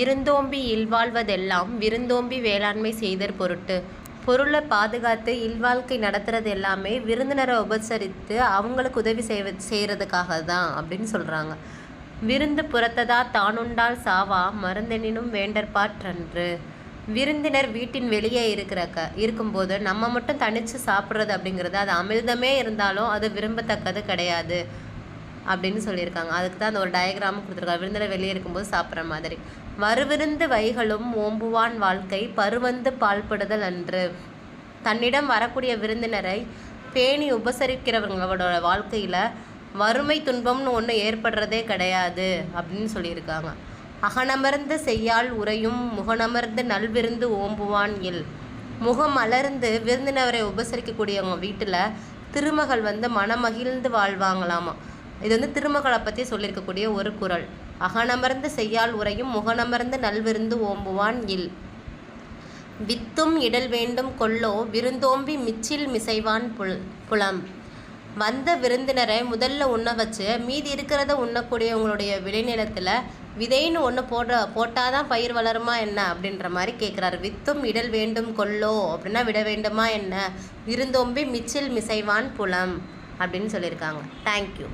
இருந்தோம்பி இல்வாழ்வதெல்லாம் விருந்தோம்பி வேளாண்மை செய்தற் பொருட்டு. பொருளை பாதுகாத்து இல்வாழ்க்கை நடத்துறது எல்லாமே விருந்தினரை உபசரித்து அவங்களுக்கு உதவி செய்கிறதுக்காக தான் அப்படின்னு சொல்கிறாங்க. விருந்து புறத்ததா தானுண்டால் சாவா மருந்தெனினும் வேண்டற்பாற்றன்று. விருந்தினர் வீட்டின் வெளியே இருக்கும்போது நம்ம மட்டும் தனித்து சாப்பிட்றது அப்படிங்கிறது அது அமிர்தமே இருந்தாலும் அது விரும்பத்தக்கது கிடையாது அப்படின்னு சொல்லியிருக்காங்க. அதுக்கு தான் அந்த ஒரு டயக்ராமும் கொடுத்துருக்காங்க. விருந்தினர் வெளியே இருக்கும்போது சாப்பிட்ற மாதிரி. வருவிருந்து வைகளும் ஓம்புவான் வாழ்க்கை பருவந்து பால்படுதல் அன்று. தன்னிடம் வரக்கூடிய விருந்தினரை பேணி உபசரிக்கிறவங்களோட வாழ்க்கையில் வறுமை துன்பம்னு ஒன்று ஏற்படுறதே கிடையாது அப்படின்னு சொல்லியிருக்காங்க. அகனமர்ந்து செய்யால் உரையும் முகனமர்ந்து நல்விருந்து ஓம்புவான் இல். முகம் அலர்ந்து விருந்தினரை உபசரிக்கக்கூடியவங்க வீட்டில் திருமகள் மனமகிழ்ந்து வாழ்வாங்களாமா. இது திருமகளை பற்றி சொல்லியிருக்கக்கூடிய ஒரு குறள். அகனமர்ந்து செய்யால் உரையும் முகனமர்ந்து நல்விருந்து ஓம்புவான் இல். வித்தும் இடல் வேண்டும் கொல்லோ விருந்தோம்பி மிச்சில் மிசைவான் புலம். வந்த விருந்தினரை முதல்ல உண்ண வச்சு மீதி இருக்கிறத உண்ணக்கூடியவங்களுடைய விளைநிலத்தில் விதைன்னு ஒன்று போட்டாதான் பயிர் வளருமா என்ன அப்படின்ற மாதிரி கேட்குறாரு. வித்தும் இடல் வேண்டும் கொல்லோ அப்படின்னா விட வேண்டுமா என்ன, விருந்தோம்பி மிச்சில் மிசைவான் புலம் அப்படின்னு சொல்லியிருக்காங்க. தேங்க்யூ.